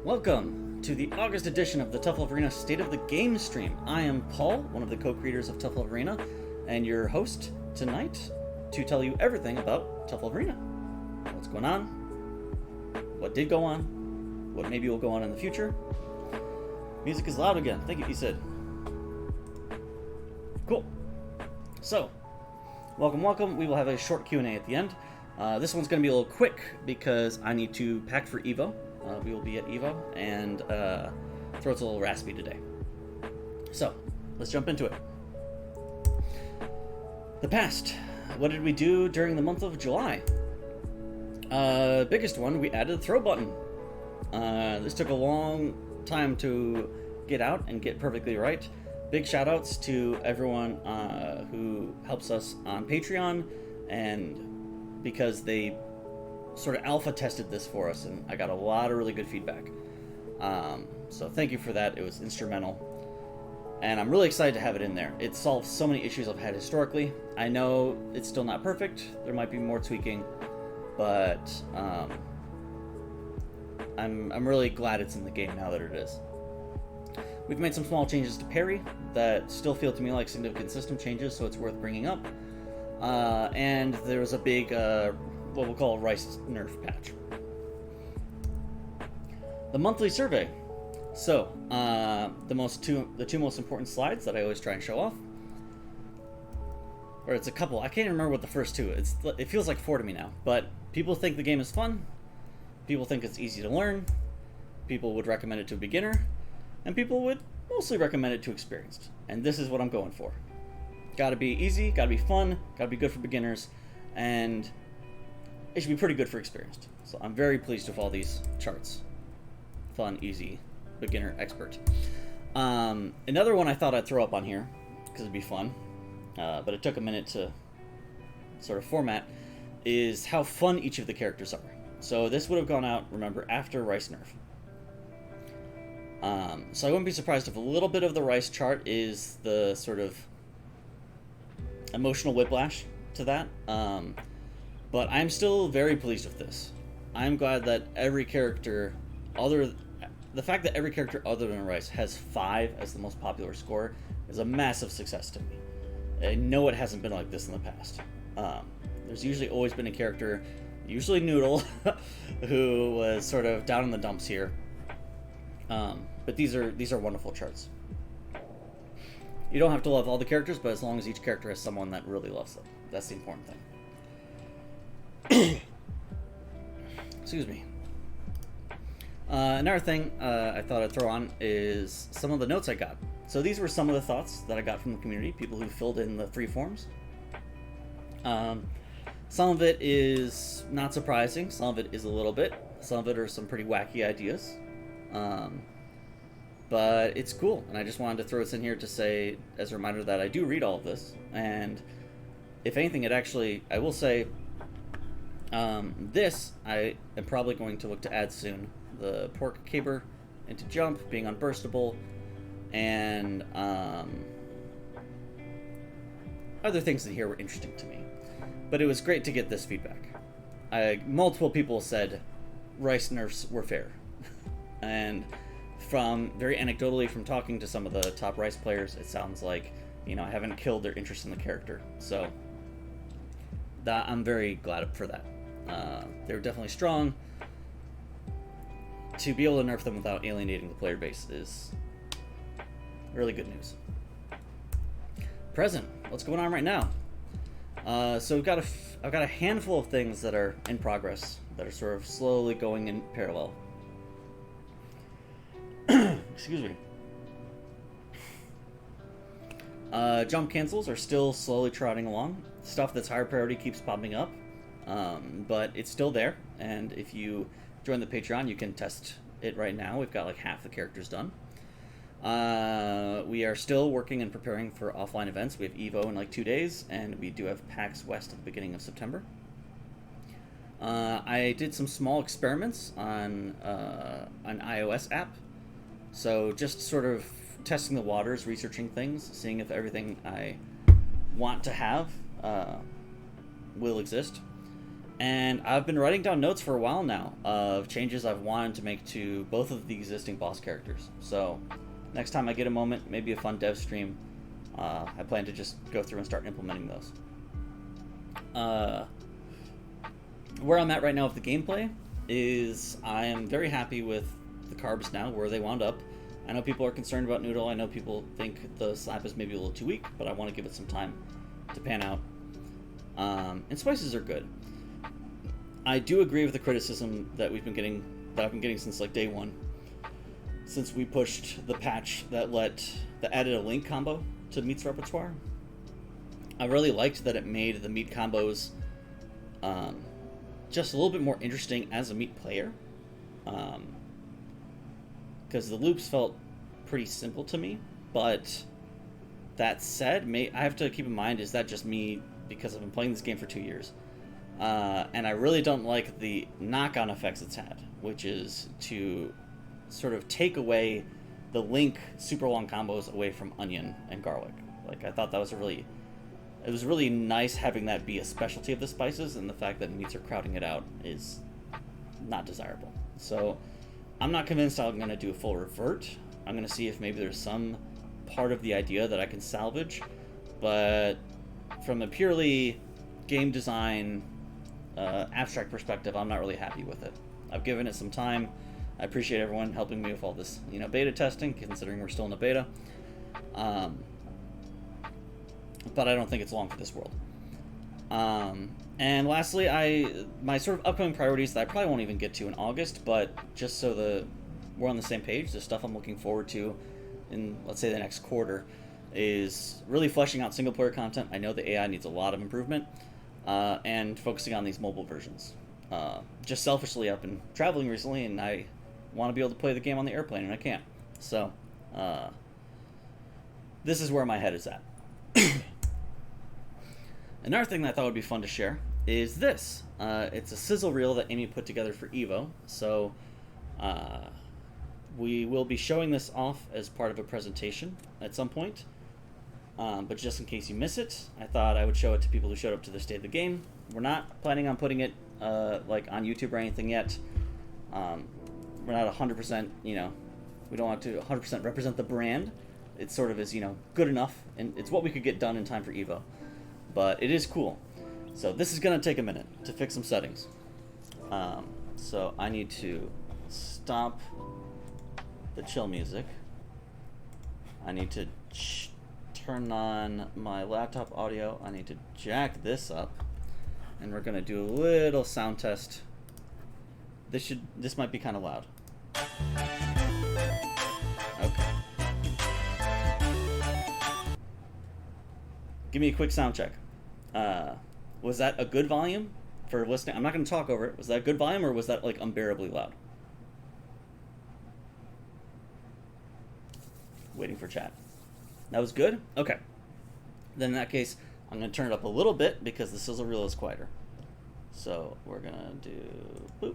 Welcome to the August edition of the Tough Love Arena State of the Game stream. I am Paul, one of the co-creators of Tough Love Arena, and your host tonight to tell you everything about Tough Love Arena. What's going on, what did go on, what maybe will go on in the future. Music is loud again. Thank you, Isid. Cool. So, welcome. We will have a short Q&A at the end. This one's going to be a little quick because I need to pack for EVO. We will be at EVO, and throat's a little raspy today. So, let's jump into it. The past. What did we do during the month of July? Biggest one, we added the throw button. This took a long time to get out and get perfectly right. Big shout outs to everyone who helps us on Patreon, and because they sort of alpha tested this for us, and I got a lot of really good feedback. So thank you for that. It was instrumental, and I'm really excited to have it in there. It solves so many issues I've had historically. I know it's still not perfect. There might be more tweaking, but I'm really glad it's in the game now that it is. We've made some small changes to parry that still feel to me like significant system changes, so it's worth bringing up. And there was a big what we'll call a Rice nerf patch. The monthly survey. So, the two most important slides that I always try and show off. Or it's a couple. I can't remember what the first two. It feels like four to me now. But people think the game is fun. People think it's easy to learn. People would recommend it to a beginner. And people would mostly recommend it to experienced. And this is what I'm going for. Gotta be easy, gotta be fun, gotta be good for beginners, and it should be pretty good for experienced. So I'm very pleased with all these charts. Fun, easy, beginner, expert. Another one I thought I'd throw up on here, because it'd be fun, but it took a minute to sort of format, is how fun each of the characters are. So this would have gone out, remember, after Rice nerf. So I wouldn't be surprised if a little bit of the Rice chart is the sort of emotional whiplash to that. But I'm still very pleased with this. I'm glad that every character, the fact that every character other than Rice has 5 as the most popular score is a massive success to me. I know it hasn't been like this in the past. There's usually always been a character, usually Noodle, who was sort of down in the dumps here. But these are wonderful charts. You don't have to love all the characters, but as long as each character has someone that really loves them, that's the important thing. Excuse me. Another thing I thought I'd throw on is some of the notes I got. So these were some of the thoughts that I got from the community, people who filled in the free forms. Some of it is not surprising, some of it is a little bit, some of it are some pretty wacky ideas. But it's cool, and I just wanted to throw this in here to say, as a reminder, that I do read all of this, and if anything, I will say, this I am probably going to look to add soon. The pork caber into jump, being unburstable, and other things in here were interesting to me. But it was great to get this feedback. Multiple people said Rice nerfs were fair. And very anecdotally, from talking to some of the top Rice players, it sounds like, I haven't killed their interest in the character. So, I'm very glad for that. They were definitely strong. To be able to nerf them without alienating the player base is really good news. Present. What's going on right now? So I've got a handful of things that are in progress that are sort of slowly going in parallel. Excuse me. Jump cancels are still slowly trotting along. Stuff that's higher priority keeps popping up, but it's still there. And if you join the Patreon, you can test it right now. We've got like half the characters done. We are still working and preparing for offline events. We have EVO in like 2 days, and we do have PAX West at the beginning of September. I did some small experiments on an iOS app. So just sort of testing the waters, researching things, seeing if everything I want to have will exist. And I've been writing down notes for a while now of changes I've wanted to make to both of the existing boss characters. So next time I get a moment, maybe a fun dev stream, I plan to just go through and start implementing those. Where I'm at right now with the gameplay is I am very happy with the carbs now, where they wound up. I know people are concerned about Noodle. I know people think the slap is maybe a little too weak, but I want to give it some time to pan out. And spices are good. I do agree with the criticism that I've been getting since like day one, since we pushed the patch that added a link combo to Meat's repertoire. I really liked that it made the Meat combos just a little bit more interesting as a Meat player, because the loops felt pretty simple to me. But that said, I have to keep in mind, is that just me because I've been playing this game for 2 years, and I really don't like the knock-on effects it's had, which is to sort of take away the Link super long combos away from onion and garlic. Like, I thought that was it was really nice having that be a specialty of the spices, and the fact that Meats are crowding it out is not desirable. So I'm not convinced I'm going to do a full revert. I'm going to see if maybe there's some part of the idea that I can salvage, but from a purely game design abstract perspective, I'm not really happy with it. I've given it some time. I appreciate everyone helping me with all this, beta testing, considering we're still in the beta. But I don't think it's long for this world. And lastly, my sort of upcoming priorities that I probably won't even get to in August, but just so we're on the same page, the stuff I'm looking forward to in, let's say, the next quarter, is really fleshing out single-player content. I know the AI needs a lot of improvement, and focusing on these mobile versions. Just selfishly, I've been traveling recently, and I want to be able to play the game on the airplane, and I can't. So, this is where my head is at. Another thing that I thought would be fun to share is this. It's a Sizzle Reel that Amy put together for Evo. So we will be showing this off as part of a presentation at some point. But just in case you miss it, I thought I would show it to people who showed up to the state of the game. We're not planning on putting it like on YouTube or anything yet. We're not 100%, we don't want to 100% represent the brand. It sort of is, good enough, and it's what we could get done in time for Evo. But it is cool. So this is going to take a minute to fix some settings. So I need to stop the chill music. I need to turn on my laptop audio. I need to jack this up. And we're going to do a little sound test. This might be kind of loud. Okay. Give me a quick sound check. Was that a good volume for listening? I'm not going to talk over it. Was that a good volume, or was that like unbearably loud? Waiting for chat. That was good? Okay. Then in that case, I'm going to turn it up a little bit because the Sizzle Reel is quieter. So we're going to do boop.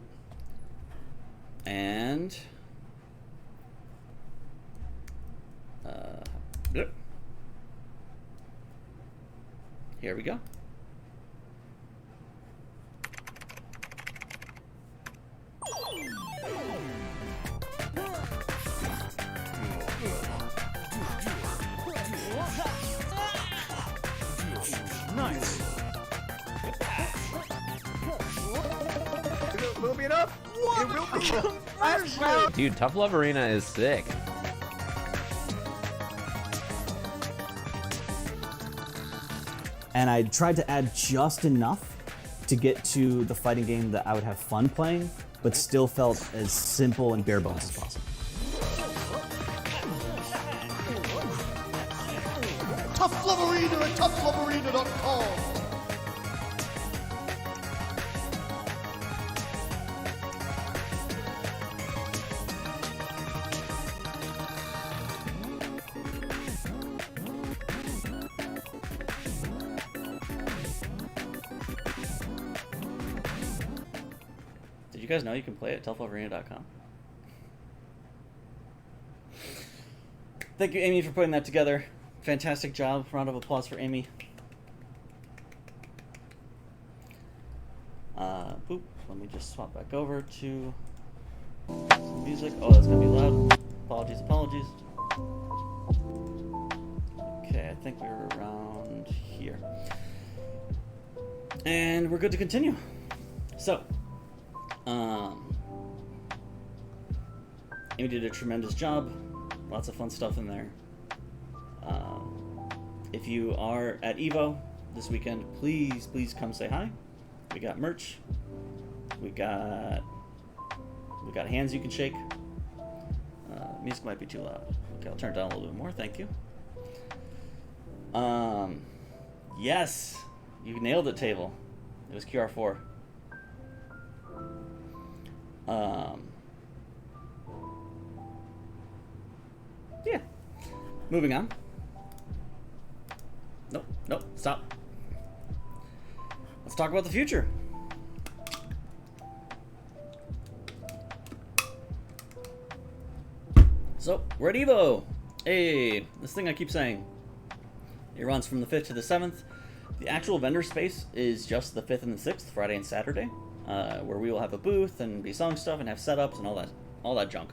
And yep. Here we go. Nice. Will it be enough? What? It will become last round. Dude, Tough Love Arena is sick. And I tried to add just enough to get to the fighting game that I would have fun playing, but still felt as simple and bare bones as possible. Tough Love Arena at toughlovearena.com. Did you guys know you can play at toughlovearena.com? Thank you, Amy, for putting that together. Fantastic job. Round of applause for Amy. let me just swap back over to some music. Oh, that's gonna be loud. Apologies. Okay, I think we were around here. And we're good to continue. So, Amy did a tremendous job. Lots of fun stuff in there. If you are at EVO this weekend, please come say hi. We got merch. We got hands you can shake. Music might be too loud. Okay, I'll turn it down a little bit more. Thank you. Yes, you nailed it, table. It was QR4. Yeah. Moving on. Nope, stop. Let's talk about the future. So, we're at EVO. Hey, this thing I keep saying. It runs from the 5th to the 7th. The actual vendor space is just the 5th and the 6th, Friday and Saturday, where we will have a booth and be selling stuff and have setups and all that junk.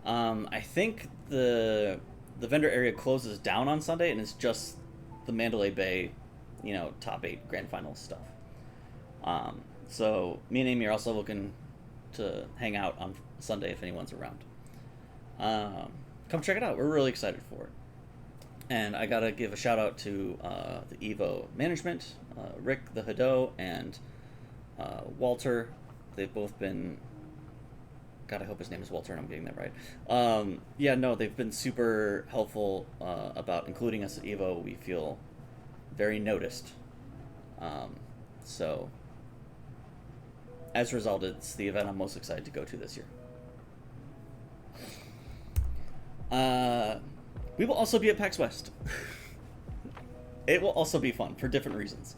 I think the vendor area closes down on Sunday, and it's just the Mandalay Bay, top 8 grand final stuff. So me and Amy are also looking to hang out on Sunday if anyone's around. Come check it out. We're really excited for it. And I gotta give a shout out to the EVO management, Rick the Hado and Walter. They've both been, God, I hope his name is Walter and I'm getting that right. They've been super helpful about including us at EVO. We feel very noticed. So as a result, it's the event I'm most excited to go to this year. We will also be at PAX West. It will also be fun for different reasons.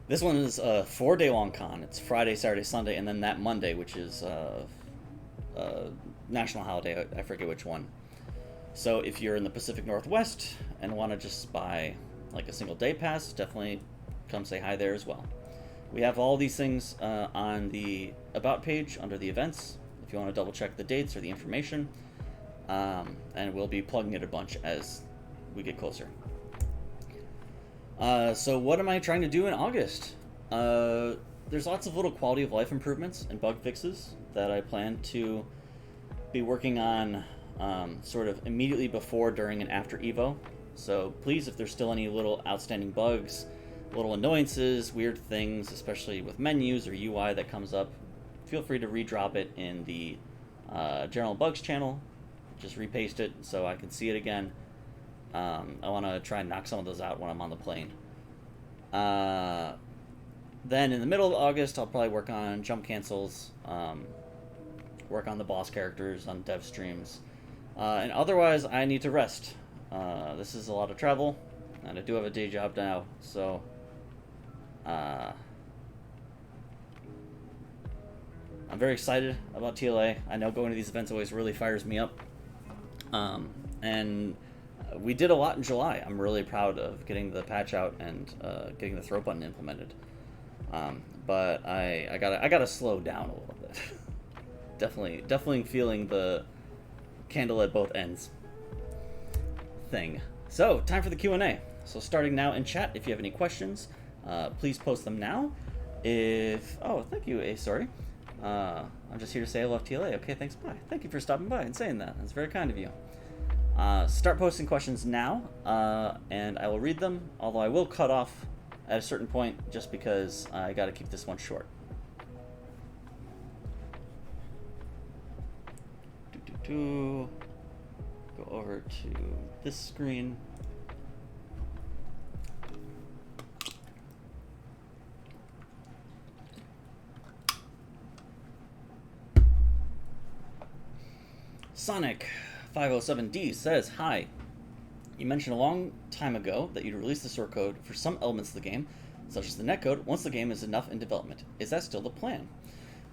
This one is a 4-day long con. It's Friday, Saturday, Sunday, and then that Monday, which is national holiday. I forget which one. So if you're in the Pacific Northwest and want to just buy like a single day pass, definitely come say hi there as well. We have all these things on the About page under the events, if you want to double check the dates or the information. And we'll be plugging it a bunch as we get closer. So what am I trying to do in August? There's lots of little quality of life improvements and bug fixes that I plan to be working on sort of immediately before, during, and after EVO. So please, if there's still any little outstanding bugs, little annoyances, weird things, especially with menus or UI that comes up, feel free to redrop it in the General Bugs channel. Just repaste it so I can see it again. I want to try and knock some of those out when I'm on the plane. Then in the middle of August, I'll probably work on jump cancels, work on the boss characters on dev streams. And otherwise, I need to rest. This is a lot of travel, and I do have a day job now, so I'm very excited about TLA. I know going to these events always really fires me up. And we did a lot in July. I'm really proud of getting the patch out and getting the throw button implemented. But I gotta slow down a little bit. definitely feeling the candle at both ends thing. So time for the Q&A. So starting now in chat, if you have any questions, please post them now. Thank you, sorry. I'm just here to say I love TLA. Okay, thanks, bye. Thank you for stopping by and saying that. That's very kind of you. Start posting questions now, and I will read them, although I will cut off at a certain point just because I got to keep this one short. Go over to this screen. Sonic507D says, hi. You mentioned a long time ago that you'd release the source code for some elements of the game, such as the netcode, once the game is enough in development. Is that still the plan?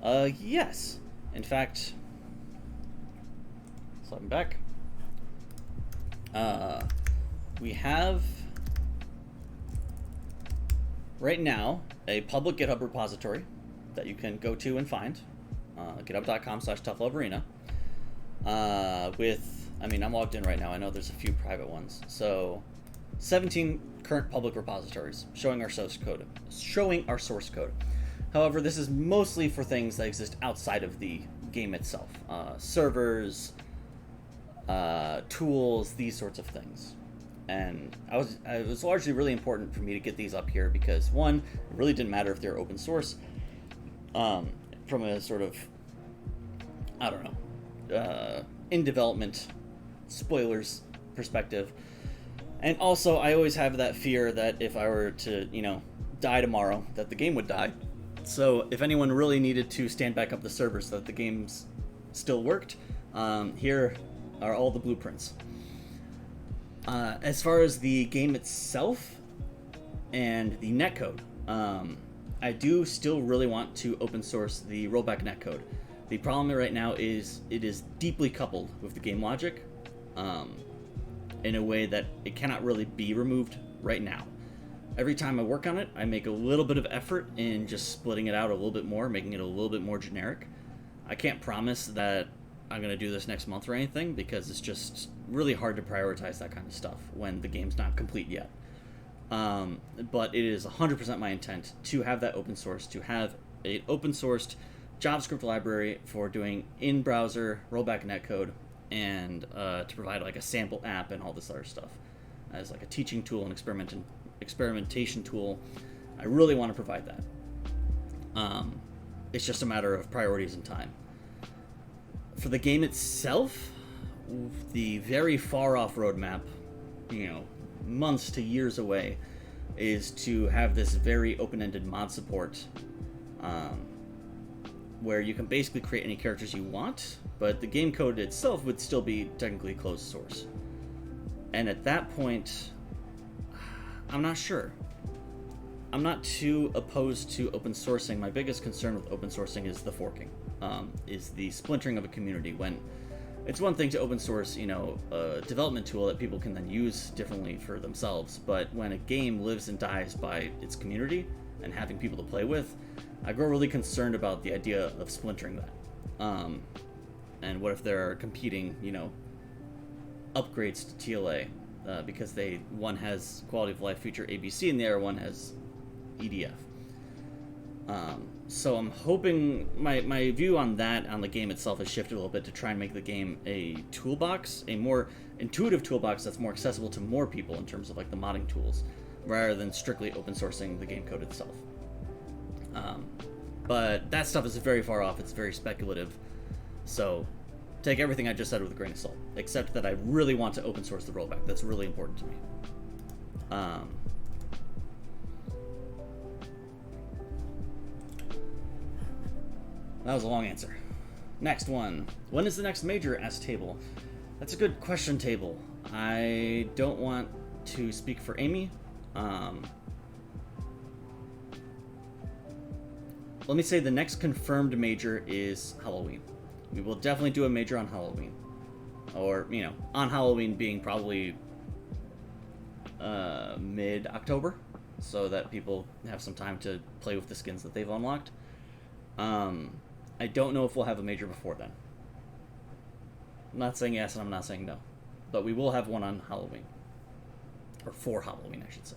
Yes. In fact, sliding back. We have, right now, a public GitHub repository that you can go to and find. github.com/toughlovearena. I'm logged in right now. I know there's a few private ones. So 17 current public repositories showing our source code. However, this is mostly for things that exist outside of the game itself. Servers, tools, these sorts of things. And it was largely really important for me to get these up here because, one, it really didn't matter if they're open source. From a sort of, in development spoilers perspective. And also, I always have that fear that if I were to, die tomorrow, that the game would die. So if anyone really needed to stand back up the server so that the games still worked, here are all the blueprints. As far as the game itself and the netcode, I do still really want to open source the rollback netcode. The problem right now is it is deeply coupled with the game logic in a way that it cannot really be removed right now. Every time I work on it, I make a little bit of effort in just splitting it out a little bit more, making it a little bit more generic. I can't promise that I'm going to do this next month or anything because it's just really hard to prioritize that kind of stuff when the game's not complete yet. But it is 100% my intent to have that open source, to have an open sourced JavaScript library for doing in-browser rollback netcode, and to provide like a sample app and all this other stuff as like a teaching tool and experimentation tool. I really want to provide that. It's just a matter of priorities and time. For the game itself, the very far off roadmap, months to years away, is to have this very open-ended mod support where you can basically create any characters you want, but the game code itself would still be technically closed source. And at that point, I'm not sure. I'm not too opposed to open sourcing. My biggest concern with open sourcing is the forking, is the splintering of a community. When it's one thing to open source, a development tool that people can then use differently for themselves, but when a game lives and dies by its community and having people to play with, I grow really concerned about the idea of splintering that. And what if there are competing, upgrades to TLA, because one has quality of life feature ABC and the other one has EDF. So I'm hoping my view on that, on the game itself, has shifted a little bit to try and make the game a toolbox, a more intuitive toolbox that's more accessible to more people in terms of like the modding tools, rather than strictly open sourcing the game code itself. But that stuff is very far off. It's very speculative. So take everything I just said with a grain of salt, except that I really want to open source the rollback. That's really important to me. That was a long answer. Next one. When is the next major? Asked Table. That's a good question, Table. I don't want to speak for Amy. Let me say the next confirmed major is Halloween. We will definitely do a major on Halloween. Or, on Halloween being probably mid-October, so that people have some time to play with the skins that they've unlocked. I don't know if we'll have a major before then. I'm not saying yes and I'm not saying no. But we will have one on Halloween. Or for Halloween, I should say.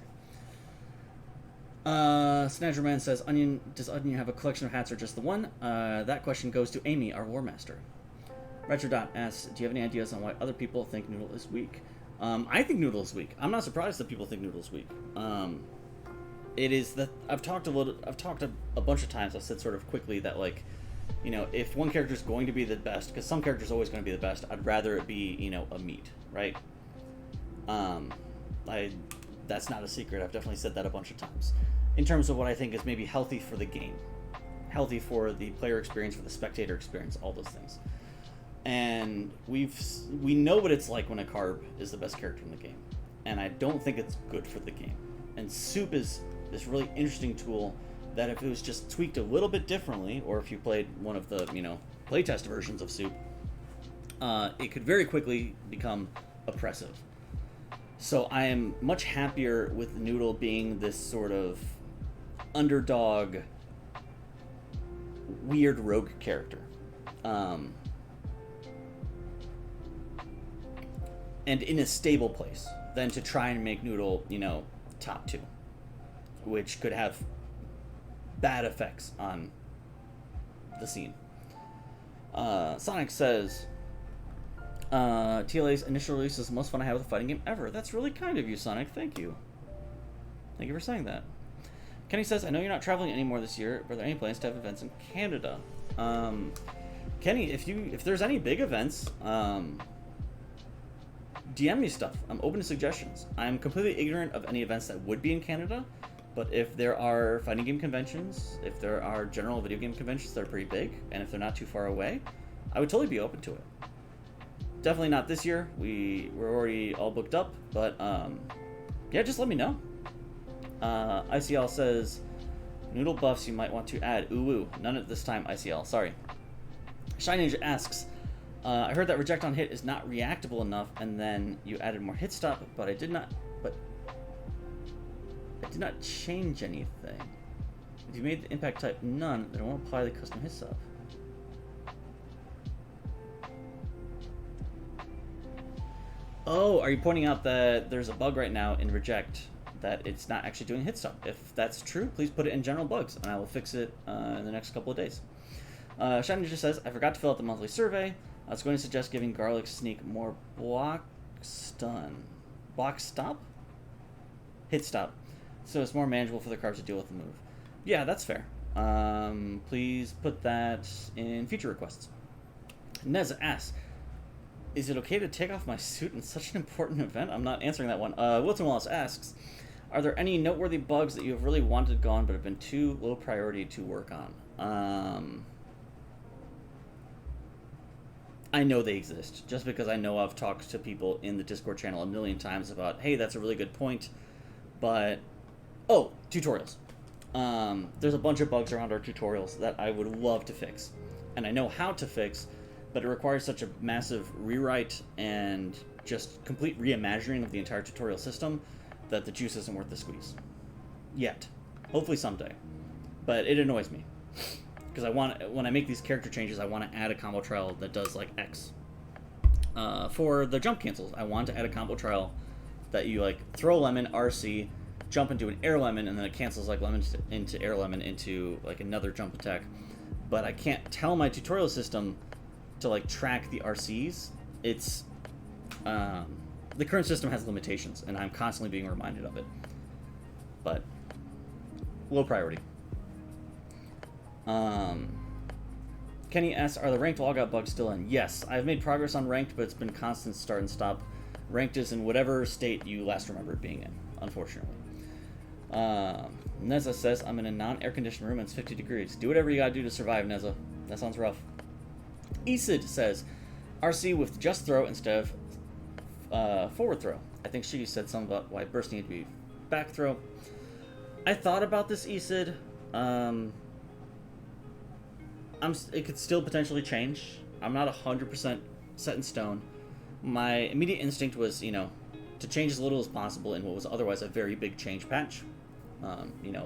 Snatcherman says, does Onion have a collection of hats or just the one? That question goes to Amy, our War Master. Retrodot asks, do you have any ideas on why other people think Noodle is weak? I think Noodle is weak. I'm not surprised that people think Noodle is weak. It is that I've talked a bunch of times. I've said sort of quickly that, like, if one character is going to be the best, because some characters are always going to be the best, I'd rather it be, a meat, right? That's not a secret. I've definitely said that a bunch of times. In terms of what I think is maybe healthy for the game, healthy for the player experience, for the spectator experience, all those things. And we know what it's like when a carb is the best character in the game, and I don't think it's good for the game. And Soup is this really interesting tool that if it was just tweaked a little bit differently, or if you played one of the playtest versions of Soup, it could very quickly become oppressive. So I am much happier with Noodle being this sort of underdog weird rogue character. And in a stable place than to try and make Noodle, you know, top 2, which could have bad effects on the scene. Sonic says, TLA's initial release is the most fun I had with a fighting game ever. That's really kind of you, Sonic. Thank you. Thank you for saying that. Kenny says, I know you're not traveling anymore this year, but are there any plans to have events in Canada? Kenny, if there's any big events, DM me stuff. I'm open to suggestions. I'm completely ignorant of any events that would be in Canada, but if there are fighting game conventions, if there are general video game conventions that are pretty big, and if they're not too far away, I would totally be open to it. Definitely not this year. We're already all booked up, but yeah, just let me know. ICL says, Noodle buffs you might want to add. Ooh, none at this time, ICL. Sorry. Shy Ninja asks, I heard that reject on hit is not reactable enough, and then you added more hit stop, but I did not change anything. If you made the impact type none, then it won't apply the custom hit stop. Oh, are you pointing out that there's a bug right now in reject that it's not actually doing hit stop? If that's true, please put it in general bugs, and I will fix it in the next couple of days. Shiny just says, I forgot to fill out the monthly survey. I was going to suggest giving Garlic Sneak more block stun. Block stop? Hit stop. So it's more manageable for the cards to deal with the move. Yeah, that's fair. Please put that in future requests. Nez asks, is it okay to take off my suit in such an important event? I'm not answering that one. Wilton Wallace asks, are there any noteworthy bugs that you have really wanted gone but have been too low priority to work on? I know they exist, just because I know I've talked to people in the Discord channel a million times about, hey, that's a really good point, but... Oh, tutorials. There's a bunch of bugs around our tutorials that I would love to fix. And I know how to fix, but it requires such a massive rewrite and just complete reimagining of the entire tutorial system that the juice isn't worth the squeeze. Yet. Hopefully someday. But it annoys me. Because when I make these character changes, I want to add a combo trial that does like X. For the jump cancels, I want to add a combo trial that you like throw lemon, RC, jump into an air lemon, and then it cancels like lemon into air lemon into like another jump attack. But I can't tell my tutorial system to like track the RCs. It's the current system has limitations, and I'm constantly being reminded of it. But low priority. Kenny asks, are the ranked logout bugs still in? Yes, I've made progress on ranked, but it's been constant start and stop. Ranked is in whatever state you last remember it being in, unfortunately. Neza says, I'm in a non-air conditioned room and it's 50 degrees. Do whatever you gotta do to survive, Neza. That sounds rough. Esid says, RC with just throw instead of forward throw. I think she said something about why burst needed to be back throw. I thought about this, Esid. It could still potentially change. I'm not 100% set in stone. My immediate instinct was, to change as little as possible in what was otherwise a very big change patch.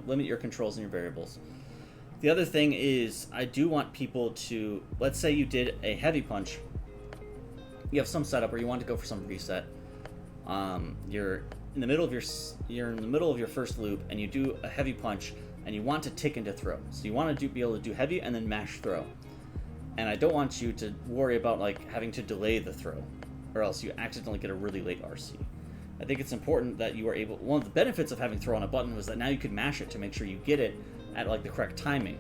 Limit your controls and your variables. The other thing is, I do want people to, let's say you did a heavy punch. You have some setup where you want to go for some reset. You're in the middle of your first loop, and you do a heavy punch, and you want to tick into throw. So you want to be able to do heavy and then mash throw. And I don't want you to worry about having to delay the throw, or else you accidentally get a really late RC. I think it's important that you are able. One of the benefits of having throw on a button was that now you can mash it to make sure you get it at the correct timing,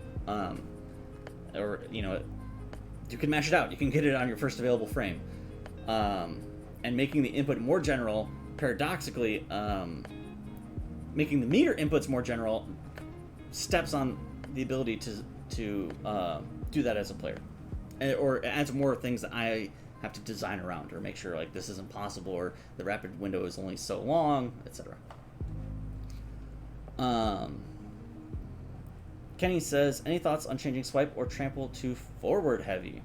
you can mash it out. You can get it on your first available frame, and making the input more general. Paradoxically, making the meter inputs more general steps on the ability to do that as a player, or adds more things that I have to design around or make sure this isn't possible, or the rapid window is only so long, etc. Kenny says, any thoughts on changing swipe or trample to forward heavy?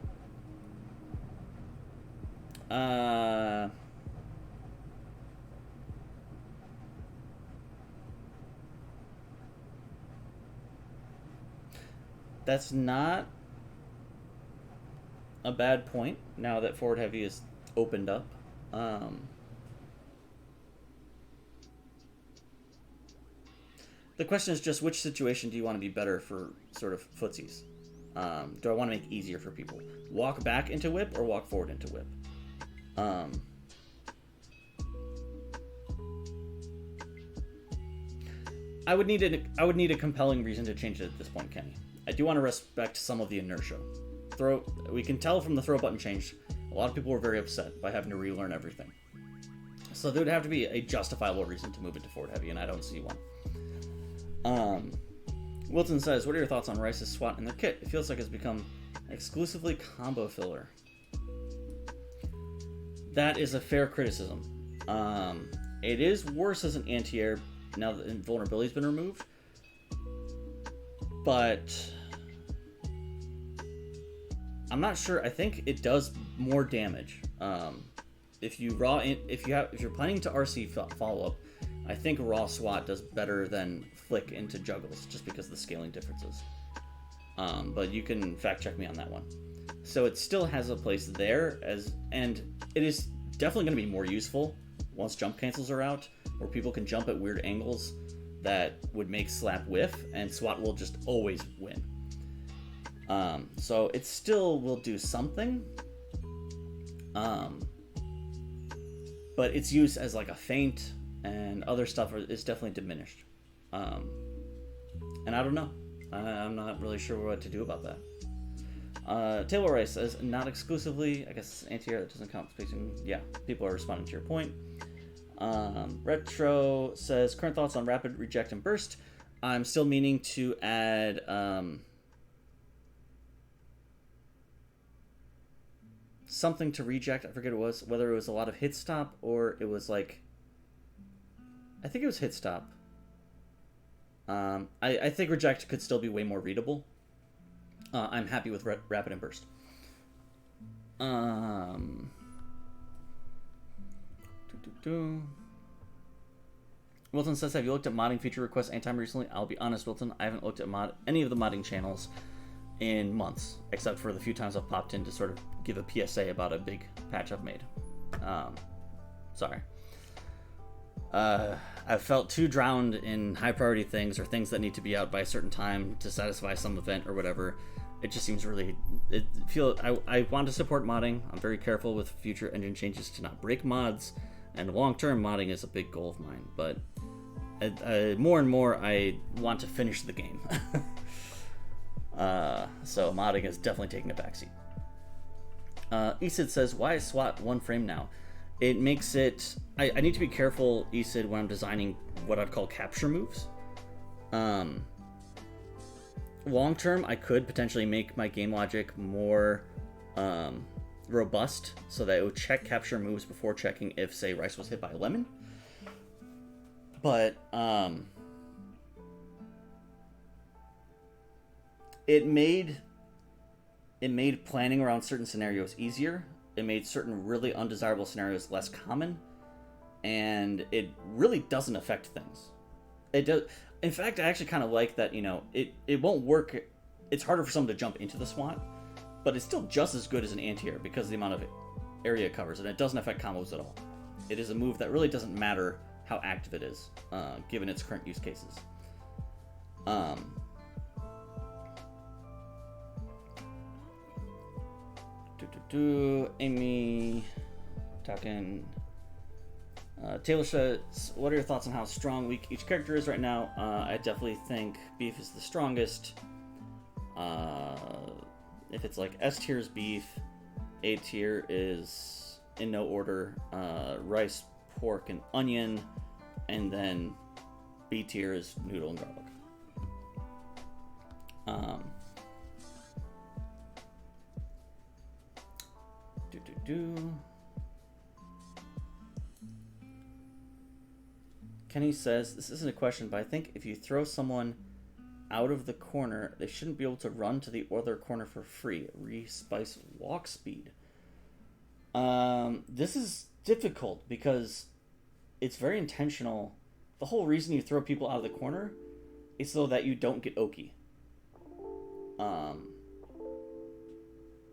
That's not a bad point now that forward heavy is opened up. The question is just which situation do you want to be better for sort of footsies? Do I want to make it easier for people? Walk back into whip or walk forward into whip? I would need a compelling reason to change it at this point, Kenny. I do want to respect some of the inertia. We can tell from the throw button change, a lot of people were very upset by having to relearn everything. So there would have to be a justifiable reason to move it to forward heavy, and I don't see one. Wilton says, what are your thoughts on Rice's SWAT in their kit? It feels like it's become exclusively combo filler. That is a fair criticism. It is worse as an anti-air now that invulnerability's been removed. But I'm not sure. I think it does more damage. If you're planning to RC follow-up, I think raw SWAT does better than flick into juggles, just because of the scaling differences. But you can fact check me on that one. So it still has a place there, and it is definitely going to be more useful once jump cancels are out, where people can jump at weird angles that would make slap whiff, and SWAT will just always win. So it still will do something, but its use as like a feint and other stuff is definitely diminished. And I don't know. I'm not really sure what to do about that. Taylor Rice says, not exclusively. I guess anti-air, that doesn't count spacing. Yeah, people are responding to your point. Retro says, current thoughts on rapid reject and burst. I'm still meaning to add something to reject. I forget what it was, whether it was a lot of hit stop or it was like, I think it was hit stop. I think reject could still be way more readable. I'm happy with rapid and burst. Wilton says, have you looked at modding feature requests anytime recently? I'll be honest, Wilton, I haven't looked at any of the modding channels in months, except for the few times I've popped in to sort of give a PSA about a big patch I've made. Sorry. I've felt too drowned in high priority things or things that need to be out by a certain time to satisfy some event or whatever. It just seems really... I want to support modding. I'm very careful with future engine changes to not break mods, and long-term modding is a big goal of mine, but more and more I want to finish the game. So modding is definitely taking a backseat. Esid says, why is SWAT one frame now? It makes it... I need to be careful, Esid, when I'm designing what I'd call capture moves. Long term, I could potentially make my game logic more robust so that it would check capture moves before checking if, say, Rice was hit by a lemon. But it made planning around certain scenarios easier. It made certain really undesirable scenarios less common, and it really doesn't affect things. It does. In fact, I actually kind of like that, it won't work. It's harder for someone to jump into the SWAT, but it's still just as good as an anti-air because of the amount of area it covers, and it doesn't affect combos at all. It is a move that really doesn't matter how active it is, given its current use cases. Amy talking. Taylor says, what are your thoughts on how strong, weak each character is right now? I definitely think Beef is the strongest. If it's like S tier is Beef, A tier is, in no order, Rice, Pork, and Onion, and then B tier is Noodle and Garlic. Kenny says, this isn't a question, but I think if you throw someone out of the corner, they shouldn't be able to run to the other corner for free. Respice walk speed. This is difficult because it's very intentional. The whole reason you throw people out of the corner is so that you don't get Oki.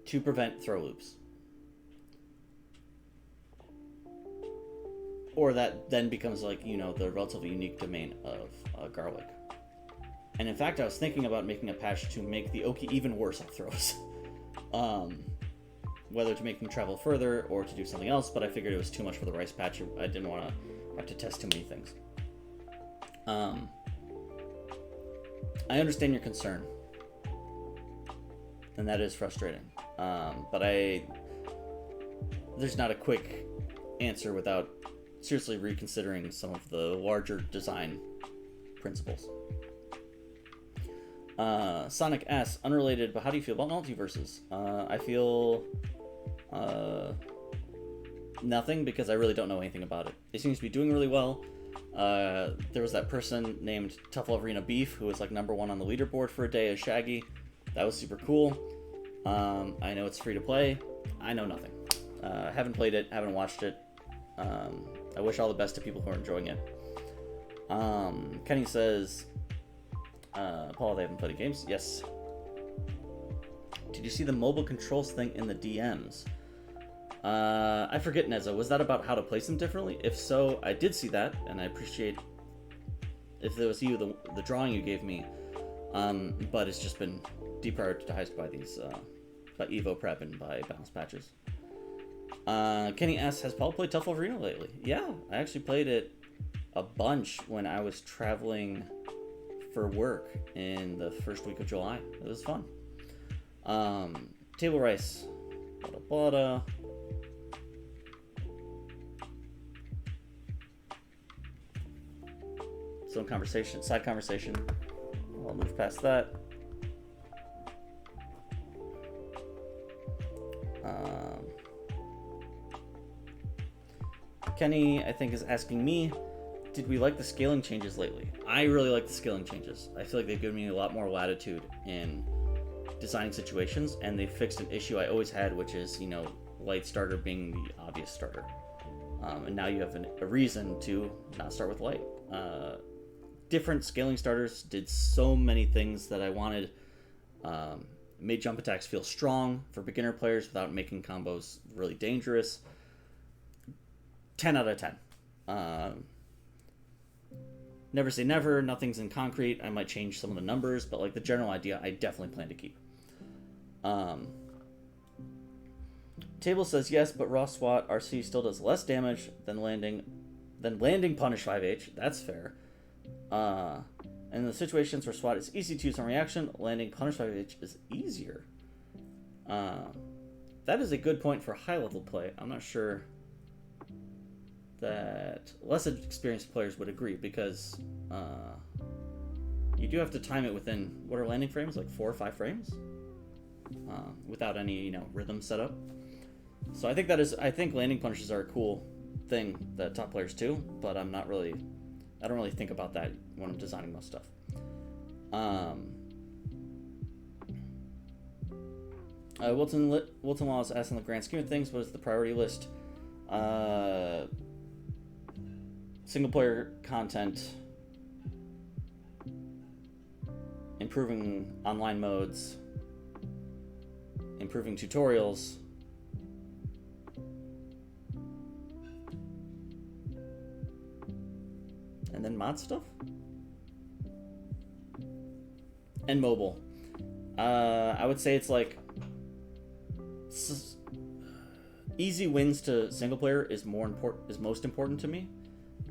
to prevent throw loops. Or that then becomes like, you know, the relatively unique domain of Garlic. And in fact, I was thinking about making a patch to make the Oki even worse at throws. Whether to make them travel further or to do something else, but I figured it was too much for the rice patch. I didn't want to have to test too many things. I understand your concern, and that is frustrating. But there's not a quick answer without seriously reconsidering some of the larger design principles. Sonic asks, unrelated, but how do you feel about multiverses? I feel nothing, because I really don't know anything about it. It seems to be doing really well. There was that person named Tough Love Arena Beef who was like #1 on the leaderboard for a day as Shaggy. That was super cool. I know it's free to play. I know nothing. Haven't played it, haven't watched it. I wish all the best to people who are enjoying it. Kenny says, Paul, they haven't played the games? Yes. Did you see the mobile controls thing in the DMs? I forget, Nezza. Was that about how to place them differently? If so, I did see that, and I appreciate if it was you, the drawing you gave me. But it's just been deprioritized by these, by Evo Prep and by bounce patches. Kenny asks, has Paul played Tough Love Arena lately? Yeah, I actually played it a bunch when I was traveling for work in the first week of July. It was fun. Table rice. Bada bada. Some conversation, side conversation. I'll move past that. Kenny, I think, is asking me, did we like the scaling changes lately? I really like the scaling changes. I feel like they've given me a lot more latitude in designing situations, and they fixed an issue I always had, which is, you know, light starter being the obvious starter. And now you have a reason to not start with light. Different scaling starters did so many things that I wanted. Made jump attacks feel strong for beginner players without making combos really dangerous. 10 out of 10. Never say never. Nothing's in concrete. I might change some of the numbers, but like the general idea, I definitely plan to keep. Table says yes, but raw SWAT RC still does less damage than landing punish 5H. That's fair. In the situations where SWAT is easy to use on reaction, landing punish 5H is easier. That is a good point for high level play. I'm not sure that less experienced players would agree, because you do have to time it within, what are landing frames, like 4 or 5 frames, without any, you know, rhythm setup. So I think landing punishes are a cool thing that top players do, but I don't really think about that when I'm designing most stuff. Wilton Law is asking, the grand scheme of things, what is the priority list? Single player content, improving online modes, improving tutorials, and then mod stuff, and mobile. I would say it's like easy wins to single player is most important to me.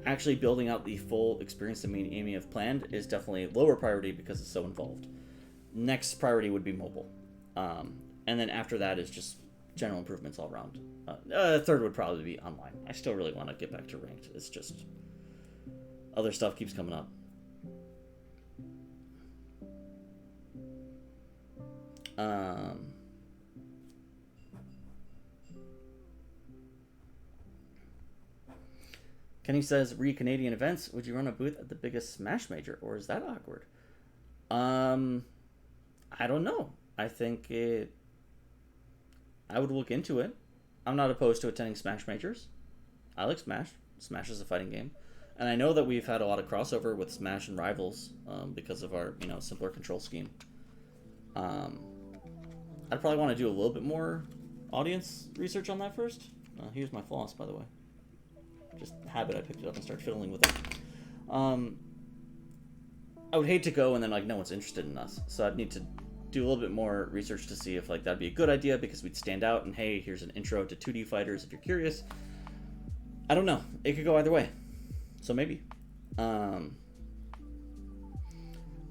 Actually building out the full experience that me and Amy have planned is definitely lower priority because it's so involved. Next priority would be mobile. And then after that is just general improvements all around. Third would probably be online. I still really want to get back to ranked. It's just other stuff keeps coming up. Kenny says, Canadian events, would you run a booth at the biggest Smash major, or is that awkward? I don't know. I think I would look into it. I'm not opposed to attending Smash majors. I like Smash. Smash is a fighting game. And I know that we've had a lot of crossover with Smash and Rivals because of our, simpler control scheme. I I'd probably want to do a little bit more audience research on that first. Here's my floss, by the way. Just habit, I picked it up and started fiddling with it. I would hate to go and then like no one's interested in us, so I'd need to do a little bit more research to see if like that'd be a good idea because we'd stand out and hey, here's an intro to 2D fighters if you're curious. I don't know. It could go either way. So maybe.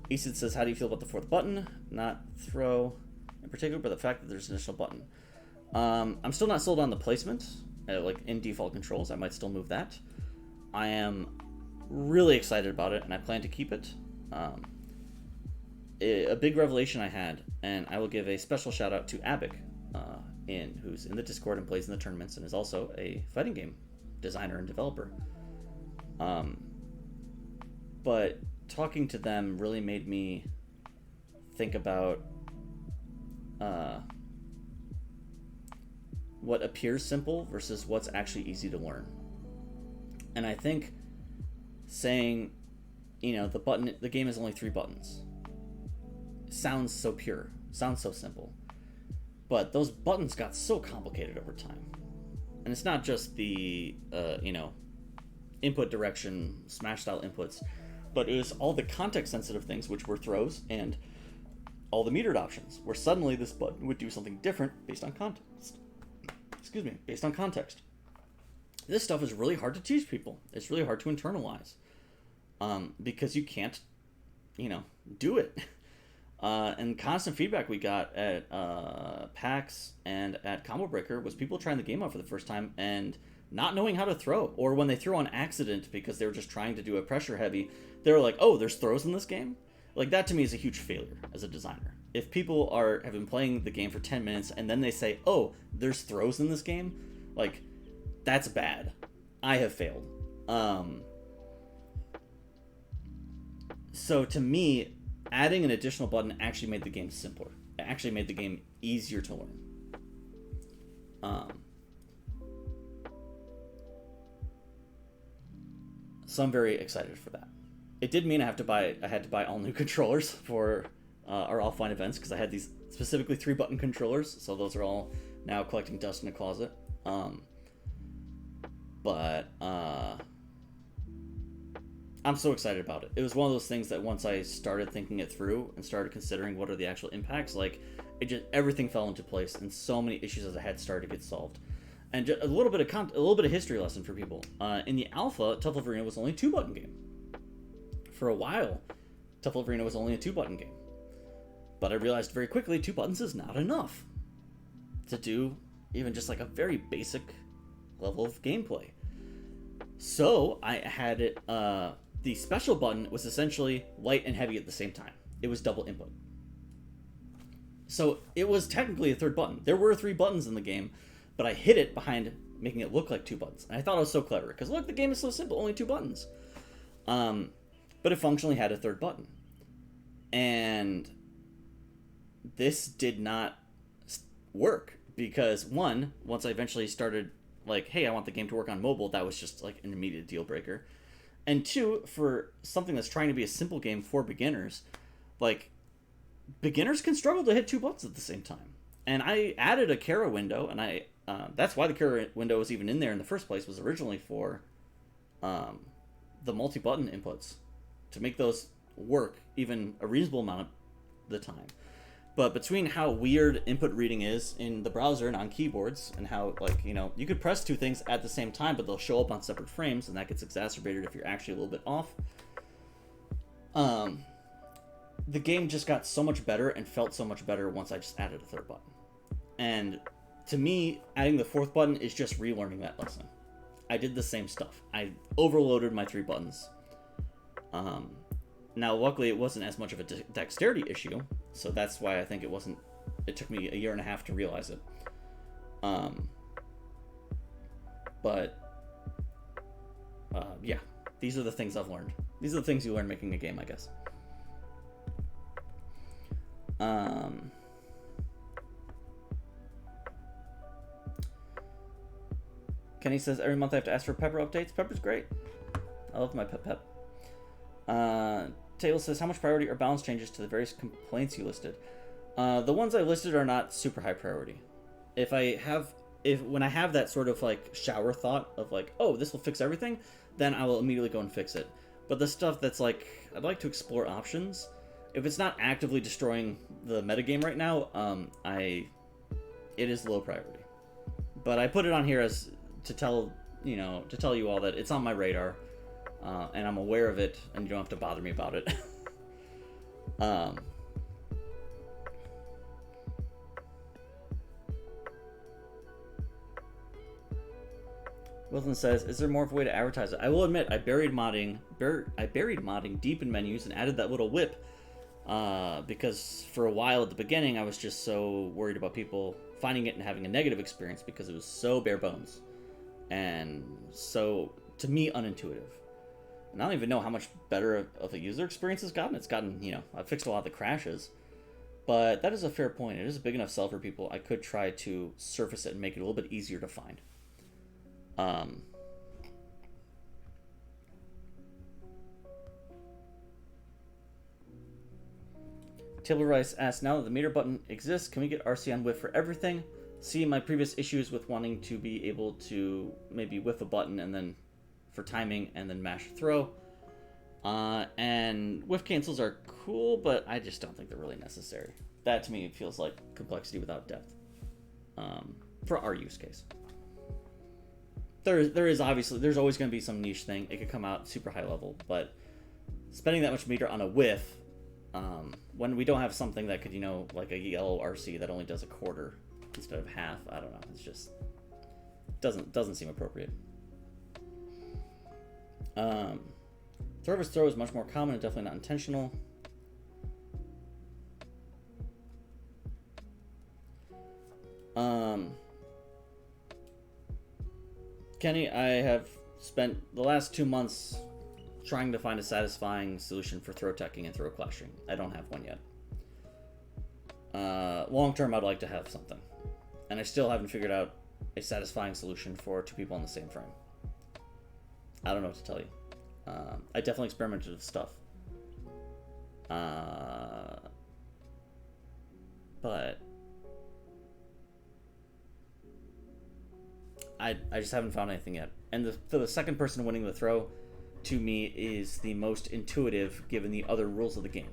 Easton says, how do you feel about the fourth button? Not throw in particular, but the fact that there's an additional button. I'm still not sold on the placement. Like in default controls, I might still move that. I am really excited about it, and I plan to keep it. A big revelation I had, and I will give a special shout out to Abik, who's in the Discord and plays in the tournaments, and is also a fighting game designer and developer. But talking to them really made me think about what appears simple versus what's actually easy to learn. And I think saying, the game is only 3 buttons sounds so pure, sounds so simple. But those buttons got so complicated over time. And it's not just the, input direction, smash style inputs, but it was all the context sensitive things, which were throws, and all the metered options, where suddenly this button would do something different based on context. Based on context. This stuff is really hard to teach people. It's really hard to internalize. Because you can't, do it. And constant feedback we got at PAX and at Combo Breaker was people trying the game out for the first time and not knowing how to throw. Or when they threw on accident because they were just trying to do a pressure heavy, they were like, oh, there's throws in this game? Like, that to me is a huge failure as a designer. If people have been playing the game for 10 minutes and then they say, oh, there's throws in this game, like, that's bad. I have failed. So to me, adding an additional button actually made the game simpler. It actually made the game easier to learn. So I'm very excited for that. It did mean I had to buy all new controllers for our offline events because I had these specifically 3-button controllers, so those are all now collecting dust in a closet. But I'm so excited about it. It was one of those things that once I started thinking it through and started considering what are the actual impacts, like everything fell into place, and so many issues as I had started to get solved. And just a little bit of history lesson for people. In the alpha, Tough Love Arena was only a 2-button game. For a while, Tough Love Arena was only a 2-button game. But I realized very quickly 2 buttons is not enough to do even just like a very basic level of gameplay. So I had it, the special button was essentially light and heavy at the same time. It was double input. So it was technically a 3rd button. There were 3 buttons in the game, but I hid it behind making it look like 2 buttons. And I thought it was so clever, because look, the game is so simple, only 2 buttons. But it functionally had a 3rd button. And this did not work, because once I eventually started, like, hey, I want the game to work on mobile, that was just like an immediate deal breaker. And 2, for something that's trying to be a simple game for beginners, like, beginners can struggle to hit 2 buttons at the same time. And I added a Kara window, and that's why the Kara window was even in there in the first place, was originally for the multi-button inputs, to make those work even a reasonable amount of the time. But between how weird input reading is in the browser and on keyboards, and how, like, you could press 2 things at the same time, but they'll show up on separate frames, and that gets exacerbated if you're actually a little bit off. The game just got so much better and felt so much better once I just added a 3rd button. And to me, adding the 4th button is just relearning that lesson. I did the same stuff. I overloaded my 3 buttons. Now, luckily, it wasn't as much of a dexterity issue, so that's why I think it took me a year and a half to realize it. Yeah, these are the things I've learned. These are the things you learn making a game, I guess. Kenny says, every month I have to ask for Pepper updates. Pepper's great. I love my Pep. Taylor says, how much priority or balance changes to the various complaints you listed? The ones I listed are not super high priority. When I have that sort of like shower thought of like, oh, this will fix everything, then I will immediately go and fix it. But the stuff that's like, I'd like to explore options. If it's not actively destroying the metagame right now, it is low priority. But I put it on here as to tell you all that it's on my radar, and I'm aware of it, and you don't have to bother me about it. Wilson says, "Is there more of a way to advertise it?" I will admit, I buried modding deep in menus and added that little whip, because for a while at the beginning I was just so worried about people finding it and having a negative experience because it was so bare bones and so, to me, unintuitive. And I don't even know how much better of a user experience it's gotten. It's gotten, I've fixed a lot of the crashes. But that is a fair point. It is a big enough sell for people. I could try to surface it and make it a little bit easier to find. Table Rice asks, now that the meter button exists, can we get RC on whiff for everything? See my previous issues with wanting to be able to maybe whiff a button and then for timing and then mash throw. And whiff cancels are cool, but I just don't think they're really necessary. That to me feels like complexity without depth. For our use case. There's always going to be some niche thing. It could come out super high level, but spending that much meter on a whiff, when we don't have something that could, like a yellow RC that only does a quarter instead of half, I don't know. It's just doesn't seem appropriate. Throw is much more common and definitely not intentional. Kenny, I have spent the last 2 months trying to find a satisfying solution for throw teching and throw clashing. I don't have one yet. Long term, I'd like to have something. And I still haven't figured out a satisfying solution for 2 people on the same frame. I don't know what to tell you. I definitely experimented with stuff. But I just haven't found anything yet. And the second person winning the throw, to me, is the most intuitive given the other rules of the game.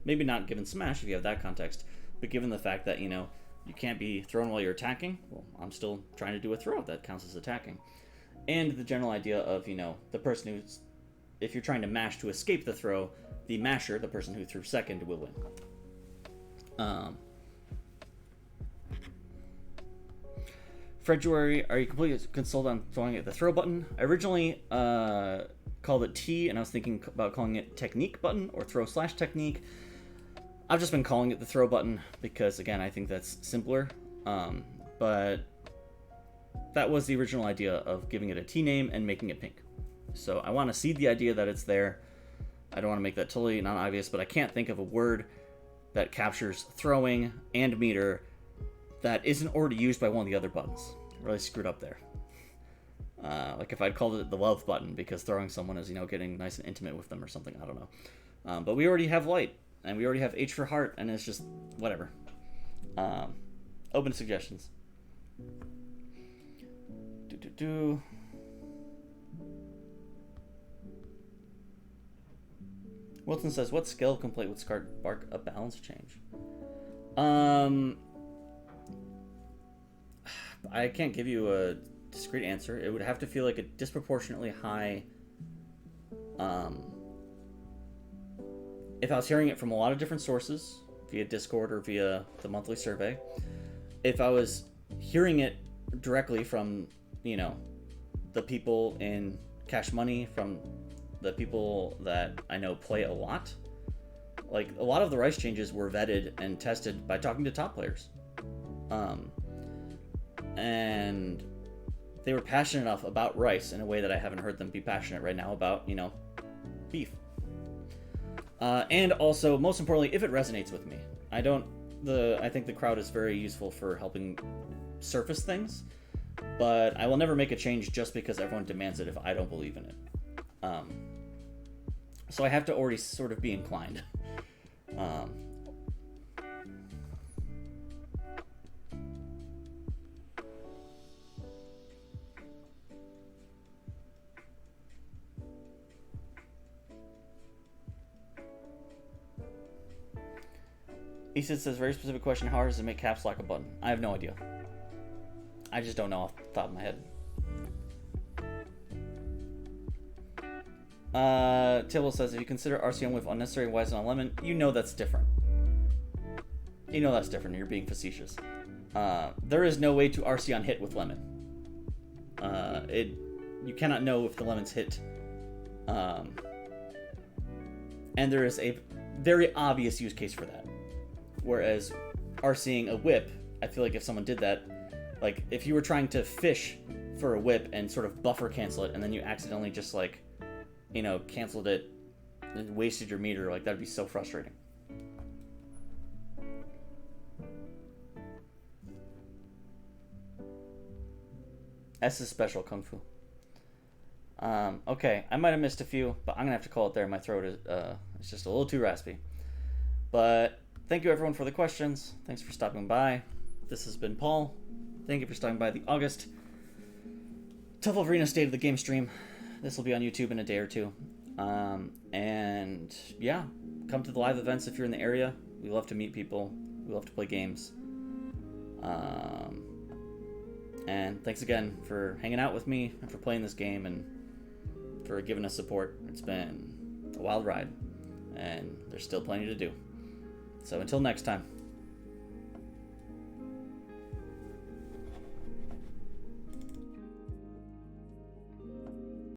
Maybe not given Smash if you have that context, but given the fact that, you can't be thrown while you're attacking, well, I'm still trying to do a throw that counts as attacking. And the general idea of, the person who's, if you're trying to mash to escape the throw, the masher, the person who threw second, will win. February, are you completely consoled on throwing at the throw button? I originally called it T, and I was thinking about calling it technique button or throw/technique. I've just been calling it the throw button because, again, I think that's simpler. But that was the original idea of giving it a T name and making it pink. So I want to seed the idea that it's there. I don't want to make that totally non-obvious, but I can't think of a word that captures throwing and meter that isn't already used by one of the other buttons. Really screwed up there. Like if I'd called it the love button because throwing someone is, getting nice and intimate with them or something. I don't know. But we already have light, and we already have H for heart, and it's just whatever. Open to suggestions. Wilson says, what skill complete would spark a balance change? I can't give you a discrete answer. It would have to feel like a disproportionately high... if I was hearing it from a lot of different sources, via Discord or via the monthly survey, if I was hearing it directly from, the people in Cash Money, from the people that I know play a lot, like a lot of the Rice changes were vetted and tested by talking to top players. And they were passionate enough about Rice in a way that I haven't heard them be passionate right now about, beef. And also, most importantly, if it resonates with me. I think the crowd is very useful for helping surface things, but I will never make a change just because everyone demands it if I don't believe in it. So I have to already sort of be inclined. Easton says, very specific question. How hard is it to make caps lock a button? I have no idea. I just don't know off the top of my head. Tibble says, if you consider RC on with unnecessary wise on lemon, you know that's different. You know that's different. You're being facetious. There is no way to RC on hit with lemon. You cannot know if the lemon's hit. And there is a very obvious use case for that. Whereas RCing a whip, I feel like if someone did that, like if you were trying to fish for a whip and sort of buffer cancel it, and then you accidentally just like, you know, canceled it and wasted your meter, like that'd be so frustrating. S is special Kung Fu. Okay, I might have missed a few, but I'm gonna have to call it there. My throat is it's just a little too raspy. But thank you everyone for the questions. Thanks for stopping by. This has been Paul. Thank you for stopping by the August Tough Love Arena State of the Game stream. This will be on YouTube in a day or two. And yeah, come to the live events if you're in the area. We love to meet people. We love to play games. And thanks again for hanging out with me and for playing this game and for giving us support. It's been a wild ride, and there's still plenty to do. So until next time.